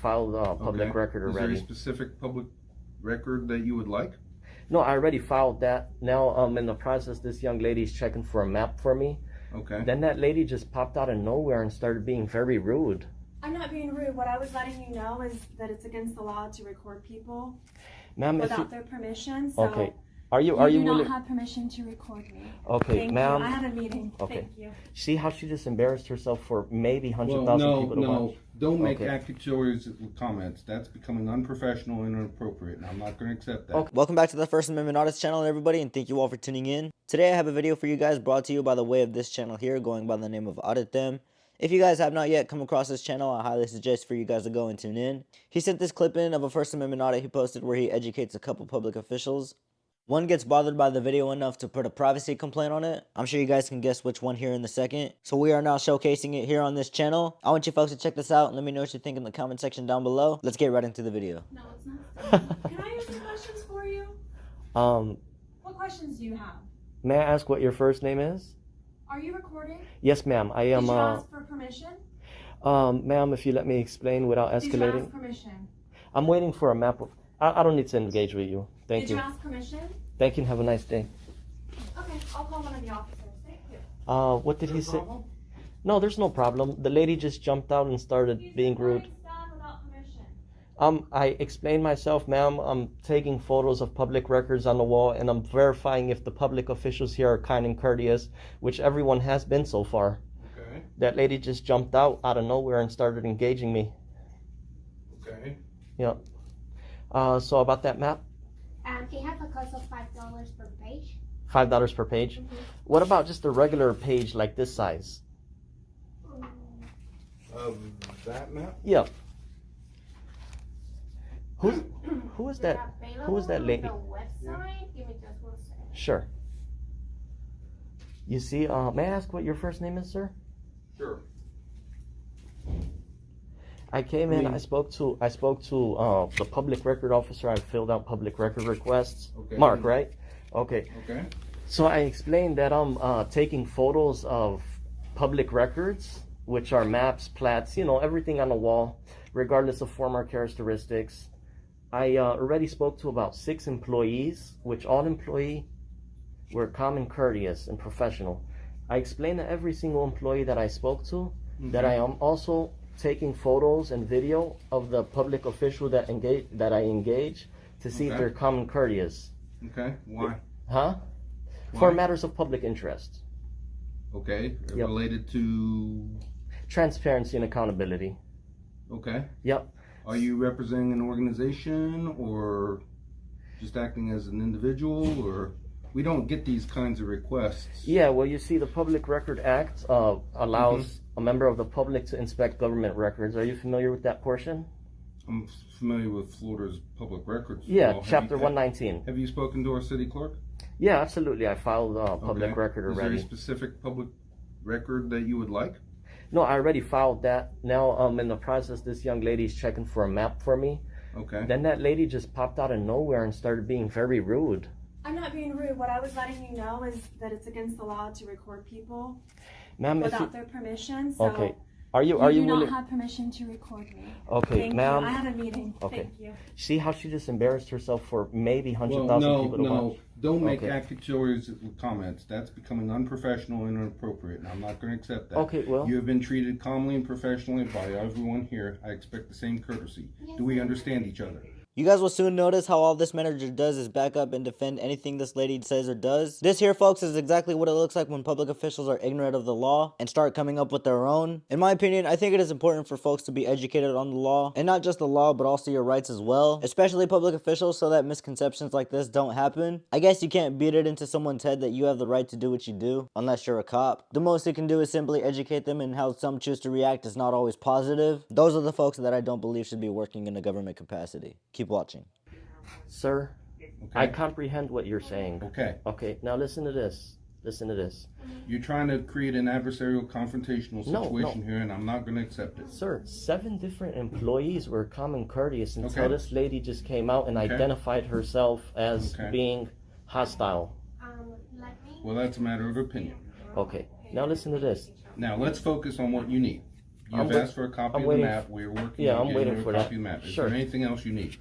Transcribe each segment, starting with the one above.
Filed public record already. Is there a specific public record that you would like? No, I already filed that. Now in the process, this young lady's checking for a map for me. Okay. Then that lady just popped out of nowhere and started being very rude. I'm not being rude. What I was letting you know is that it's against the law to record people Ma'am, without their permission. So okay. Are you do willing? not have permission to record me. Okay, Thank ma'am. you. I had a meeting. Okay. Thank you. See how she just embarrassed herself for maybe 100,000 Well, people to watch? Don't make Okay. accusatory comments. That's becoming unprofessional and inappropriate, and I'm not going to accept that. Okay. Welcome back to the First Amendment Audits channel, everybody, and thank you all for tuning in. Today I have a video for you guys brought to you by the way of this channel here, going by the name of Audit Them. If you guys have not yet come across this channel, I highly suggest for you guys to go and tune in. He sent this clip in of a First Amendment audit he posted where he educates a couple public officials. One gets bothered by the video enough to put a privacy complaint on it. I'm sure you guys can guess which one here in a second. So we are now showcasing it here on this channel. I want you folks to check this out and let me know what you think in the comment section down below. Let's get right into the video. No, it's not. Can I ask some questions for you? What questions do you have? May I ask what your first name is? Are you recording? Yes, ma'am. I am. Did you ask for permission? Ma'am, if you let me explain without Did you escalating. ask permission? I'm waiting for a map. I don't need to engage with you. Thank Did you. you ask permission? Thank you and have a nice day. Okay, I'll call one of the officers. Thank you. What did he say? No, there's no problem. The lady just jumped out and started being rude. Staff without permission. I explained myself, ma'am. I'm taking photos of public records on the wall and I'm verifying if the public officials here are kind and courteous, which everyone has been so far. Okay. That lady just jumped out of nowhere and started engaging me. Okay. Yeah. So about that map, They have a cost of $5 per page. $5 per page. What about just a regular page like this size? Of that map? Yeah. Who is that? Who is that lady? On the website. Give me just 1 second. Sure. You see, may I ask what your first name is, sir? Sure. I came in. I spoke to the public record officer. I filled out public record requests. Okay. Mark, right? Okay. Okay. So I explained that I'm taking photos of public records, which are maps, plats, everything on the wall, regardless of form or characteristics. I already spoke to about 6 employees, which all employees were calm and courteous and professional. I explained to every single employee that I spoke to that I am also taking photos and video of the public official that I engage to see if Okay. they're calm and courteous. Okay. Why? Huh? Why? For matters of public interest. Okay. Yep. Related to. Transparency and accountability. Okay. Yep. Are you representing an organization or just acting as an individual, or we don't get these kinds of requests? Yeah, well, you see, the Public Record Act allows a member of the public to inspect government records. Are you familiar with that portion? I'm familiar with Florida's public records Yeah, law. Chapter 119. Have you spoken to our city clerk? Yeah, absolutely. I filed public Okay. record Is already. there a specific public record that you would like? No, I already filed that. Now in the process, this young lady's checking for a map for me. Okay. Then that lady just popped out of nowhere and started being very rude. I'm not being rude. What I was letting you know is that it's against the law to record people Ma'am, if you, without their permission. So okay. Are you do willing? not have permission to record me. Okay, Thank ma'am. you. I had a meeting. Okay. Thank you. See how she just embarrassed herself for maybe 100,000 Well, people to watch? don't make Okay. accusatory comments. That's becoming unprofessional and inappropriate, and I'm not going to accept that. Okay, well. You have been treated calmly and professionally by everyone here. I expect the same courtesy. Do we understand each other? You guys will soon notice how all this manager does is back up and defend anything this lady says or does. This here, folks, is exactly what it looks like when public officials are ignorant of the law and start coming up with their own. In my opinion, I think it is important for folks to be educated on the law, and not just the law, but also your rights as well, especially public officials, so that misconceptions like this don't happen. I guess you can't beat it into someone's head that you have the right to do what you do, unless you're a cop. The most you can do is simply educate them, and how some choose to react is not always positive. Those are the folks that I don't believe should be working in a government capacity. Keep watching. Sir, Okay. I comprehend what you're saying. Okay. Okay, now listen to this. Listen to this. You're trying to create an adversarial, confrontational No, situation here, and I'm not going to accept it. Sir, 7 different employees were calm and courteous until Okay. this lady just came out and Okay. identified herself as Okay. being hostile. Let me. Well, that's a matter of opinion. Okay, now listen to this. Now, let's focus on what you need. You've wait- asked for a copy I'm of the waiting map. We're working Yeah, on I'm getting waiting you a for copy that. of the map. Is Sure. there anything else you need?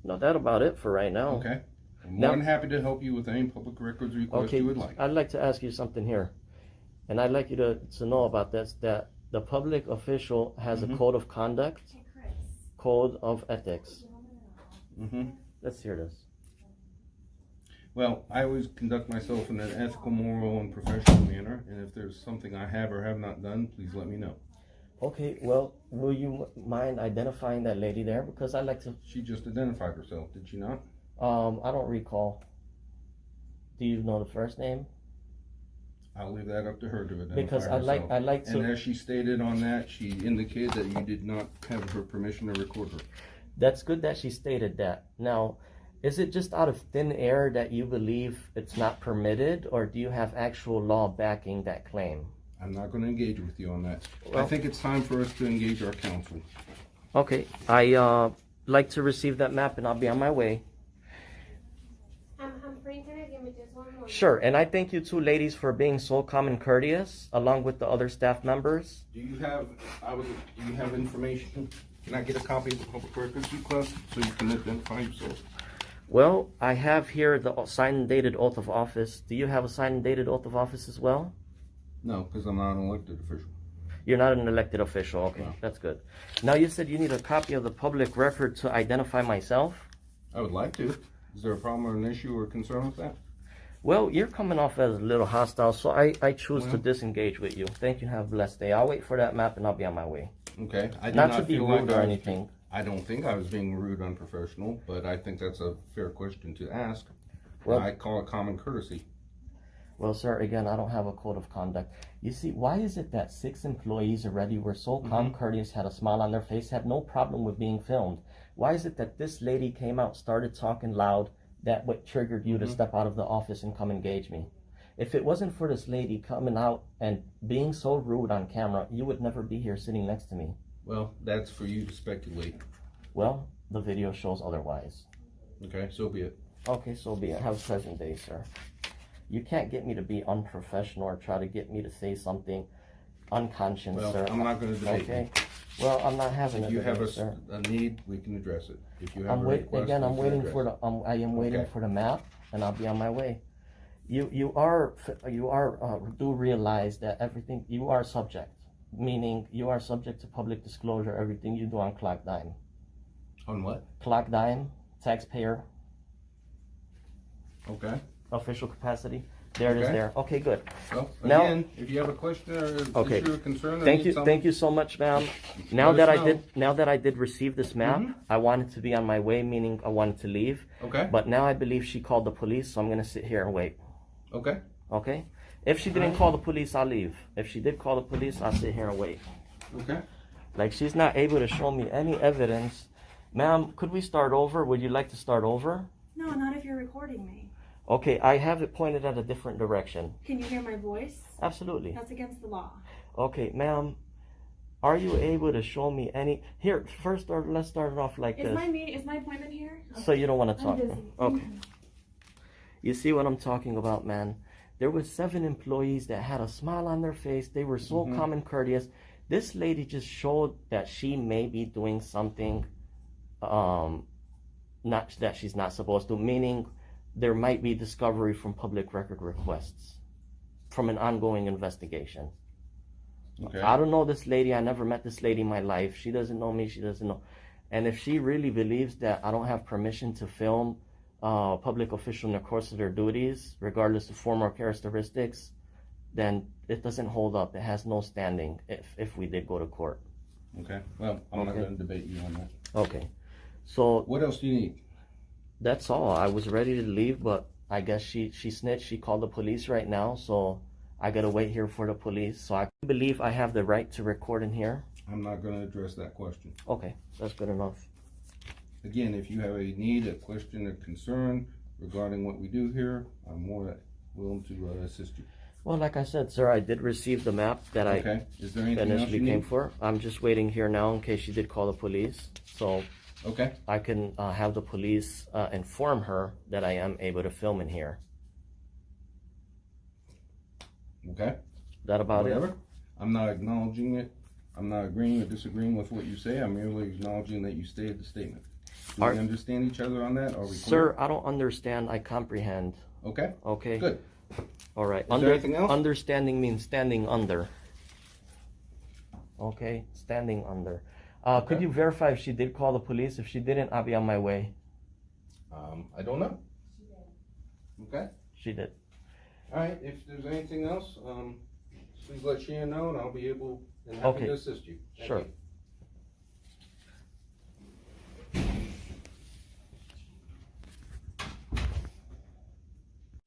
No, that about it for right now. Okay. I'm Now- more than happy to help you with any public records request Okay, you would like. I'd like to ask you something here. And I'd like you to know about this, that the public official has a Mhm. code of conduct, Hey, Chris. code of ethics. hmm Let's hear this. Well, I always conduct myself in an ethical, moral, and professional manner, and if there's something I have or have not done, please let me know. Okay, well, will you mind identifying that lady there? Because I'd like to, She just identified herself, did she not? I don't recall. Do you know the first name? I'll leave that up to her to identify Because herself. I'd like And to, as she stated on that, she indicated that you did not have her permission to record her. that's good that she stated that. Now, is it just out of thin air that you believe it's not permitted, or do you have actual law backing that claim? I'm not going to engage with you on that. I Well- think it's time for us to engage our counsel. Okay, I like to receive that map and I'll be on my way. I'm printing it. Give me just one more. Sure, and I thank you two ladies for being so calm and courteous, along with the other staff members. Do you have information? Can I get a copy of the public records request so you can identify yourself? Well, I have here the signed and dated oath of office. Do you have a signed and dated oath of office as well? No, because I'm not an elected official. You're not an elected official. Okay, No. that's good. Now, you said you need a copy of the public record to identify myself. I would like to. Is there a problem or an issue or concern with that? Well, you're coming off as a little hostile, so I choose to Well- disengage with you. Thank you and have a blessed day. I'll wait for that map and I'll be on my way. Okay. I did Not to be feel rude or I was- anything. I don't think I was being rude, unprofessional, but I think that's a fair question to ask. Well- I call it common courtesy. Well, sir, again, I don't have a code of conduct. You see, why is it that 6 employees already were so calm, courteous, had a smile on their face, had no problem with being filmed? Why is it that this lady came out, started talking loud, that what triggered you to step out of the office and come engage me? If it wasn't for this lady coming out and being so rude on camera, you would never be here sitting next to me. Well, that's for you to speculate. Well, the video shows otherwise. Okay, so be it. Okay, so be it. Have a pleasant day, sir. You can't get me to be unprofessional or try to get me to say something unconscious, Well, sir. I'm not going to debate Okay. you. Well, I'm not having If a you have debate, sir. a need, we can address it. If you have I'm a request, again. we I'm can waiting address for it. the. I am waiting Okay. for the map, and I'll be on my way. You are do realize that everything you are subject, meaning you are subject to public disclosure. Everything you do on Clock Dime, On what? Clock Dime, taxpayer, Okay. official capacity. There it is. Okay. There. Okay, good. Well, Now- again, if you have a question or an Okay. issue or concern, or Thank need you. something, Thank you so much, ma'am. you can Now let that us I know. did, now that I did receive this map, Mhm. I wanted to be on my way, meaning I wanted to leave. Okay. But now I believe she called the police, so I'm gonna sit here and wait. Okay. Okay? If she didn't call the police, I'll leave. If she did call the police, I'll sit here and wait. Okay. Like she's not able to show me any evidence. Ma'am, could we start over? Would you like to start over? No, not if you're recording me. Okay, I have it pointed at a different direction. Can you hear my voice? Absolutely. That's against the law. Okay, ma'am, are you able to show me any? Here, first, or let's start it off like Is this. my appointment here? So you don't want to I'm talk? busy. Okay. You see what I'm talking about, man? There was 7 employees that had a smile on their face. They were so calm and courteous. This lady just showed that she may be doing something, not that she's not supposed to. Meaning, there might be discovery from public record requests, from an ongoing investigation. Okay. I don't know this lady. I never met this lady in my life. She doesn't know me. She doesn't know. And if she really believes that I don't have permission to film public official in the course of their duties, regardless of form or characteristics, then it doesn't hold up. It has no standing if we did go to court. Okay. Well, I'm not Okay. going to debate you on that. Okay. So What else do you need? that's all. I was ready to leave, but I guess she snitched. She called the police right now, so I gotta wait here for the police. So I believe I have the right to record in here. I'm not going to address that question. Okay, that's good enough. Again, if you have a need, a question, or concern regarding what we do here, I'm more than willing to assist you. Well, like I said, sir, I did receive the map that I Okay. Is there anything else initially you came need? for. I'm just waiting here now in case she did call the police, so Okay. I can have the police inform her that I am able to film in here. Okay. That about Whatever. it? I'm not acknowledging it I'm not agreeing or disagreeing with what you say. I'm merely acknowledging that you stated the statement. Do Are- we understand each other on that? Are we clear? Sir, I don't understand. I comprehend. Okay, Okay. good. All right. Is there anything else? Understanding means standing under. Okay, standing under. Could Okay. you verify if she did call the police? If she didn't, I'll be on my way. I don't know. Okay. She did. All right. If there's anything else, please let Shannon know, and I'll be able and happy Okay. to assist you. Thank Sure. you.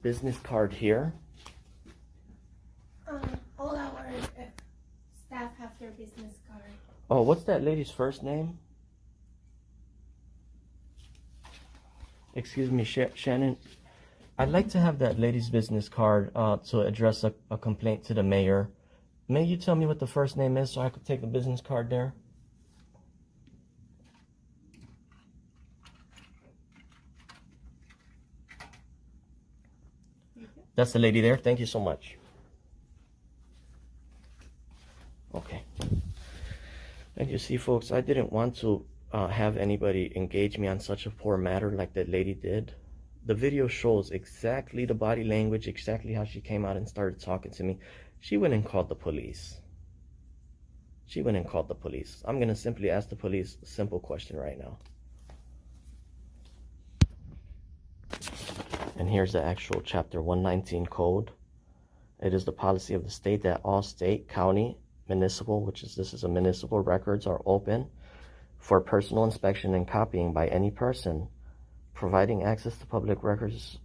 Business card here. All our staff have their business card. Oh, what's that lady's first name? Excuse me, Shannon. I'd like to have that lady's business card to address a complaint to the mayor. May you tell me what the first name is so I could take the business card there? That's the lady there. Thank you so much. Okay. And you see, folks, I didn't want to have anybody engage me on such a poor matter like that lady did. The video shows exactly the body language, exactly how she came out and started talking to me. She went and called the police. She went and called the police. I'm going to simply ask the police a simple question right now. And here's the actual Chapter 119 code. It is the policy of the state that all state, county, municipal, this is a municipal, records are open for personal inspection and copying by any person. Providing access to public records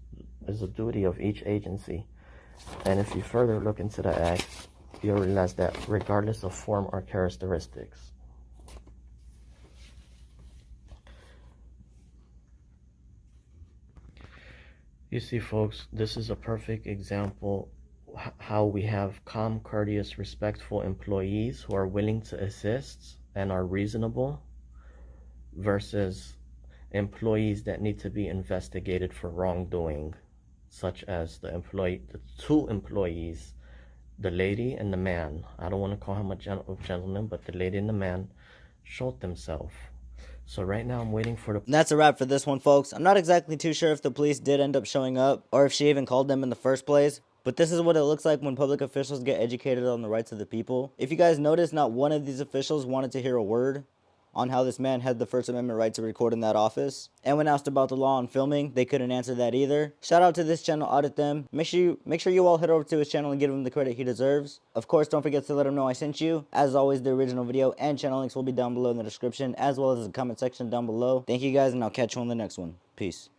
is a duty of each agency. And if you further look into the act, you'll realize that regardless of form or characteristics. You see, folks, this is a perfect example how we have calm, courteous, respectful employees who are willing to assist and are reasonable versus employees that need to be investigated for wrongdoing, such as the two employees, the lady and the man. I don't want to call him a gentleman, but the lady and the man showed themselves. So right now I'm waiting for the... And that's a wrap for this one, folks. I'm not exactly too sure if the police did end up showing up or if she even called them in the first place. But this is what it looks like when public officials get educated on the rights of the people. If you guys notice, not one of these officials wanted to hear a word on how this man had the First Amendment right to record in that office. And when asked about the law on filming, they couldn't answer that either. Shout out to this channel, Audit Them. Make sure you all head over to his channel and give him the credit he deserves. Of course, don't forget to let him know I sent you. As always, the original video and channel links will be down below in the description, as well as the comment section down below. Thank you guys, and I'll catch you on the next one. Peace.